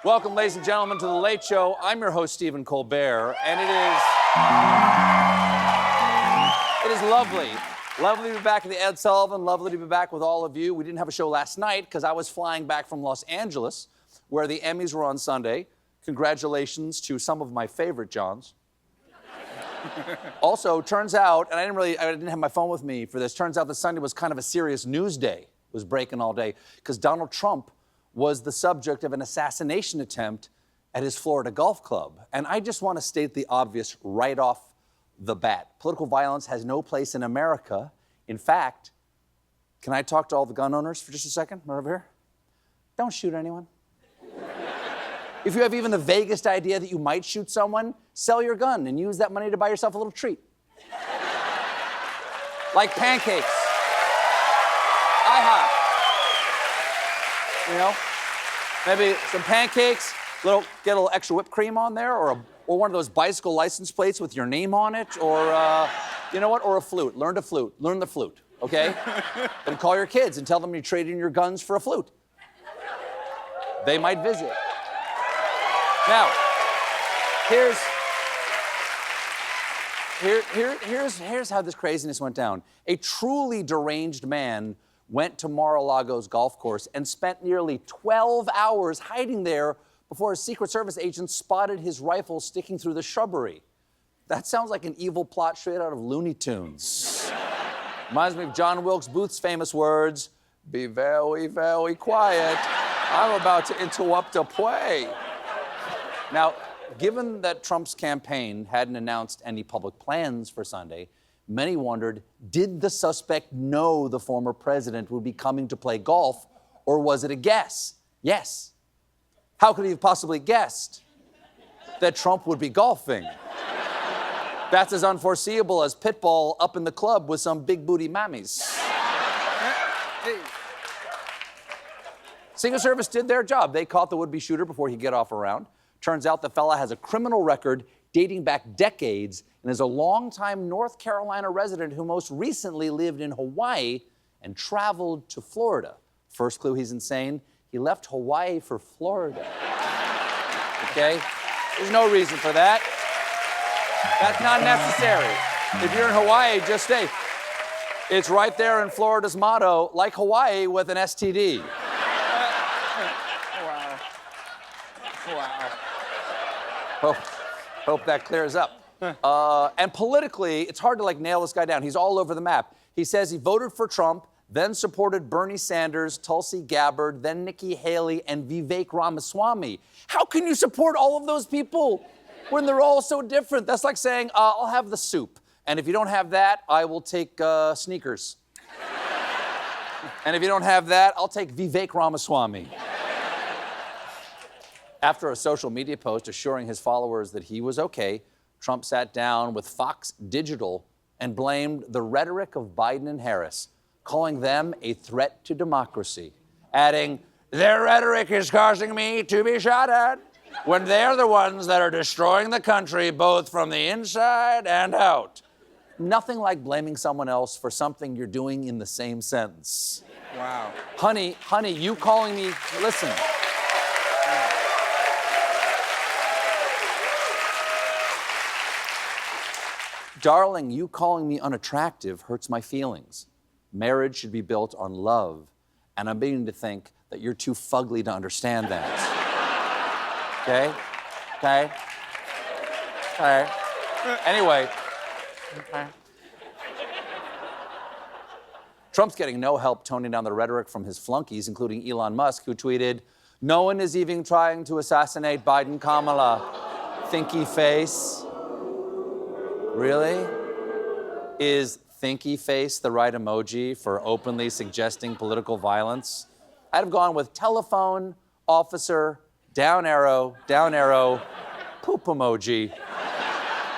Welcome, ladies and gentlemen, to The Late Show. I'm your host, Stephen Colbert, and it is lovely. Lovely to be back at the Ed Sullivan. Lovely to be back with all of you. We didn't have a show last night because I was flying back from Los Angeles, where the Emmys were on Sunday. Congratulations to some of my favorite Johns. Also, turns out, and I didn't have my phone with me for this, turns out that Sunday was kind of a serious news day. It was breaking all day because Donald Trump was the subject of an assassination attempt at his Florida golf club. And I just want to state the obvious right off the bat. Political violence has no place in America. In fact, can I talk to all the gun owners for just a second? Right over here. Don't shoot anyone. If you have even the vaguest idea that you might shoot someone, sell your gun and use that money to buy yourself a little treat. Like pancakes. IHOP. You know? Maybe some pancakes, get a little extra whipped cream on there, or one of those bicycle license plates with your name on it, or, you know what, or a flute. Learn the flute, okay? And call your kids and tell them you traded in your guns for a flute. They might visit. Now, here's how this craziness went down. A truly deranged man went to Mar-a-Lago's golf course and spent nearly 12 hours hiding there before a Secret Service agent spotted his rifle sticking through the shrubbery. That sounds like an evil plot straight out of Looney Tunes. Reminds me of John Wilkes Booth's famous words, "Be very, very quiet. I'm about to interrupt a play." Now, given that Trump's campaign hadn't announced any public plans for Sunday, many wondered, did the suspect know the former president would be coming to play golf, or was it a guess? Yes. How could he have possibly guessed that Trump would be golfing? That's as unforeseeable as Pitbull up in the club with some big booty mammies. Secret Service did their job. They caught the would-be shooter before he get off a round. Turns out the fella has a criminal record dating back decades and is a longtime North Carolina resident who most recently lived in Hawaii and traveled to Florida. First clue he's insane, he left Hawaii for Florida. Okay? There's no reason for that. That's not necessary. If you're in Hawaii, just stay. It's right there in Florida's motto, like Hawaii with an STD. Wow. Hope that clears up. And politically, it's hard to nail this guy down. He's all over the map. He says he voted for Trump, then supported Bernie Sanders, Tulsi Gabbard, then Nikki Haley, and Vivek Ramaswamy. How can you support all of those people when they're all so different? That's like saying, I'll have the soup. And if you don't have that, I will take sneakers. And if you don't have that, I'll take Vivek Ramaswamy. After a social media post assuring his followers that he was okay, Trump sat down with Fox Digital and blamed the rhetoric of Biden and Harris, calling them a threat to democracy, adding, "Their rhetoric is causing me to be shot at when they're the ones that are destroying the country both from the inside and out." Nothing like blaming someone else for something you're doing in the same sentence. Wow. Honey, you calling me, listen. Darling, you calling me unattractive hurts my feelings. Marriage should be built on love, and I'm beginning to think that you're too fugly to understand that. Okay? Anyway. Okay. Trump's getting no help toning down the rhetoric from his flunkies, including Elon Musk, who tweeted, "No one is even trying to assassinate Biden Kamala. Thinky face." Really? Is thinky face the right emoji for openly suggesting political violence? I'd have gone with telephone, officer, down arrow, poop emoji.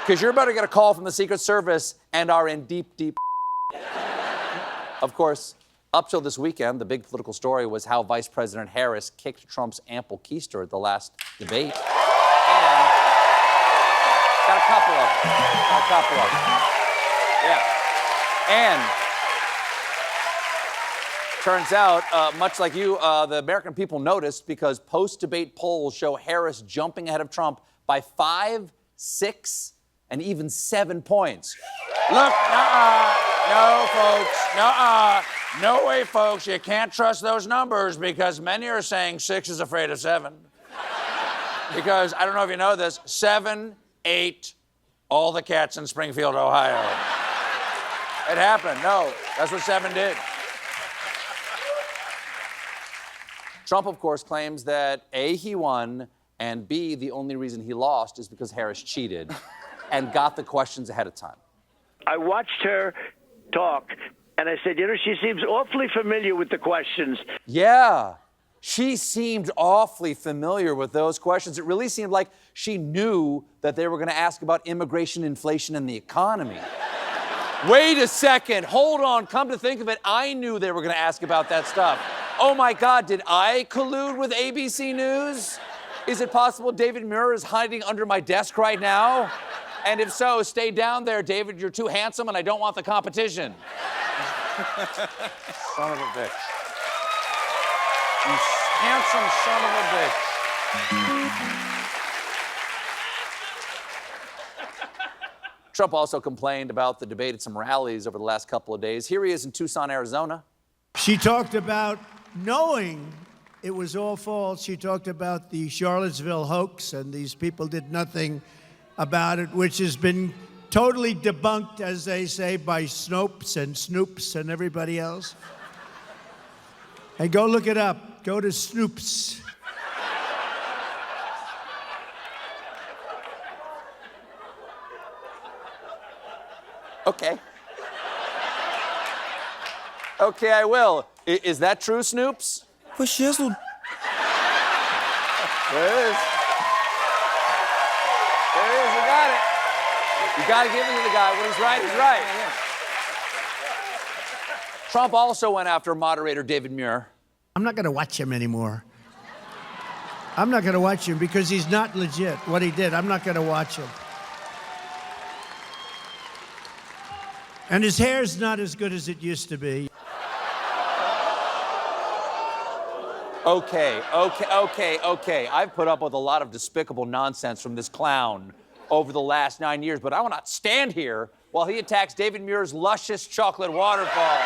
Because you're about to get a call from the Secret Service and are in deep, deep. Of course, up till this weekend, the big political story was how Vice President Harris kicked Trump's ample keister at the last debate. And got a couple of them. Yeah. And Turns out, much like you, the American people noticed because post-debate polls show Harris jumping ahead of Trump by 5, 6, and even 7 points. Look, no, folks, no way, folks. You can't trust those numbers because many are saying 6 is afraid of 7. Because, I don't know if you know this, 7 ate all the cats in Springfield, Ohio. It happened. No, that's what 7 did. Trump, of course, claims that A, he won, and B, the only reason he lost is because Harris cheated and got the questions ahead of time. I watched her talk, and I said, you know, she seems awfully familiar with the questions. Yeah, she seemed awfully familiar with those questions. It really seemed like she knew that they were going to ask about immigration, inflation, and the economy. Wait a second. Hold on. Come to think of it, I knew they were going to ask about that stuff. Oh, my God, did I collude with ABC News? Is it possible David Muir is hiding under my desk right now? And if so, stay down there, David. You're too handsome, and I don't want the competition. Son of a bitch. You handsome son of a bitch. Trump also complained about the debate at some rallies over the last couple of days. Here he is in Tucson, Arizona. She talked about knowing it was all false. She talked about the Charlottesville hoax, and these people did nothing about it, which has been totally debunked, as they say, by Snopes and Snoops and everybody else. And go look it up. Go to Snoops. Okay. Okay, I will. Is that true, Snoops? For shizzle. There it is. There it is. You got it. You got to give it to the guy. When he's right, he's right. Trump also went after moderator David Muir. I'm not going to watch him anymore. I'm not going to watch him because he's not legit. What he did, I'm not going to watch him. And his hair's not as good as it used to be. Okay. I've put up with a lot of despicable nonsense from this clown over the last 9 years, but I will not stand here while he attacks David Muir's luscious chocolate waterfall.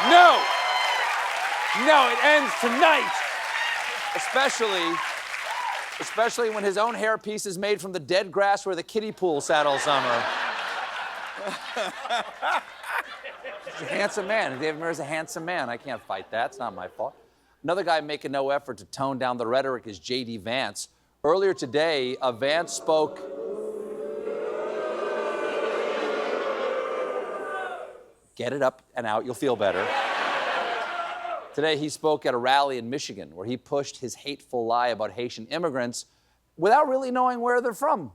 No! No, it ends tonight! Especially when his own hairpiece is made from the dead grass where the kiddie pool sat all summer. He's a handsome man. David Muir is a handsome man. I can't fight that. It's not my fault. Another guy making no effort to tone down the rhetoric is J.D. Vance. Earlier today, Vance spoke. Get it up and out. You'll feel better. Today, he spoke at a rally in Michigan where he pushed his hateful lie about Haitian immigrants without really knowing where they're from.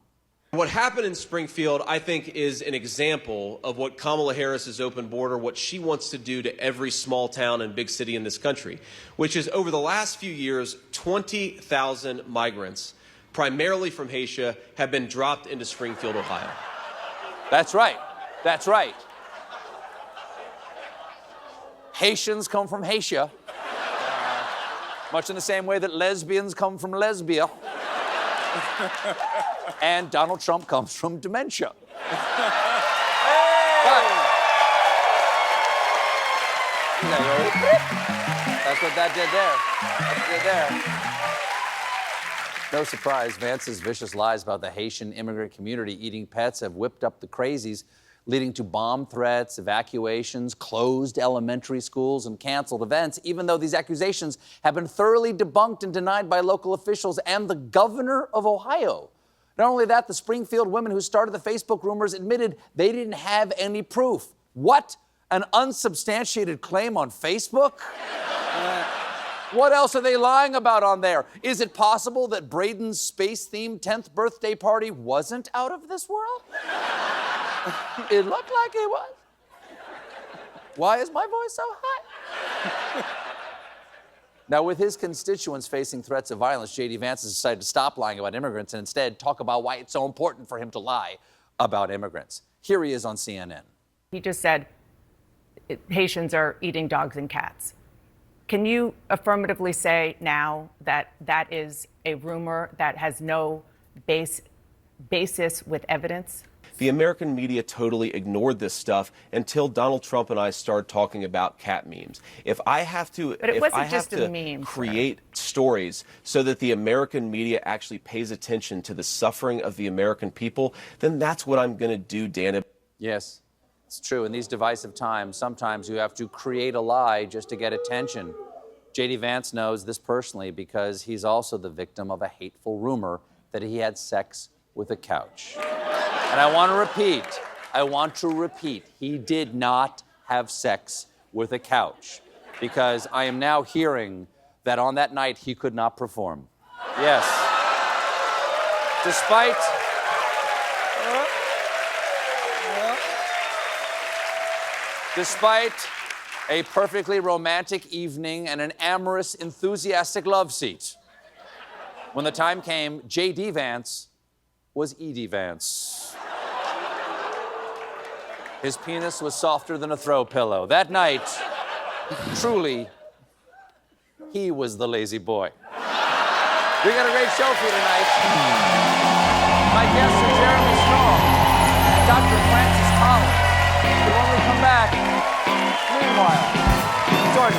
What happened in Springfield, I think, is an example of what Kamala Harris's open border, what she wants to do to every small town and big city in this country, which is over the last few years, 20,000 migrants, primarily from Haiti, have been dropped into Springfield, Ohio. That's right. That's right. Haitians come from Haiti, much in the same way that lesbians come from Lesbia. And Donald Trump comes from dementia. But, that's what that did there. No surprise, Vance's vicious lies about the Haitian immigrant community eating pets have whipped up the crazies, leading to bomb threats, evacuations, closed elementary schools, and canceled events, even though these accusations have been thoroughly debunked and denied by local officials and the governor of Ohio. Not only that, the Springfield women who started the Facebook rumors admitted they didn't have any proof. What? An unsubstantiated claim on Facebook? What else are they lying about on there? Is it possible that Braden's space-themed 10th birthday party wasn't out of this world? It looked like it was. Why is my voice so high? Now, with his constituents facing threats of violence, J.D. Vance has decided to stop lying about immigrants and instead talk about why it's so important for him to lie about immigrants. Here he is on CNN. He just said, Haitians are eating dogs and cats. Can you affirmatively say now that that is a rumor that has no basis with evidence? The American media totally ignored this stuff until Donald Trump and I started talking about cat memes. If I have to, But it if wasn't I have just a to meme, create stories so that the American media actually pays attention to the suffering of the American people, then that's what I'm going to do, Dan. Yes, it's true. In these divisive times, sometimes you have to create a lie just to get attention. J.D. Vance knows this personally because he's also the victim of a hateful rumor that he had sex with a couch. And I want to repeat, he did not have sex with a couch because I am now hearing that on that night he could not perform. Yes. Despite a perfectly romantic evening and an amorous, enthusiastic love seat, when the time came, J.D. Vance was E.D. Vance. His penis was softer than a throw pillow. That night, truly, he was the lazy boy. We got a great show for you tonight. My guests are Jeremy Strong and Dr. Francis Collins. But when we come back, meanwhile, George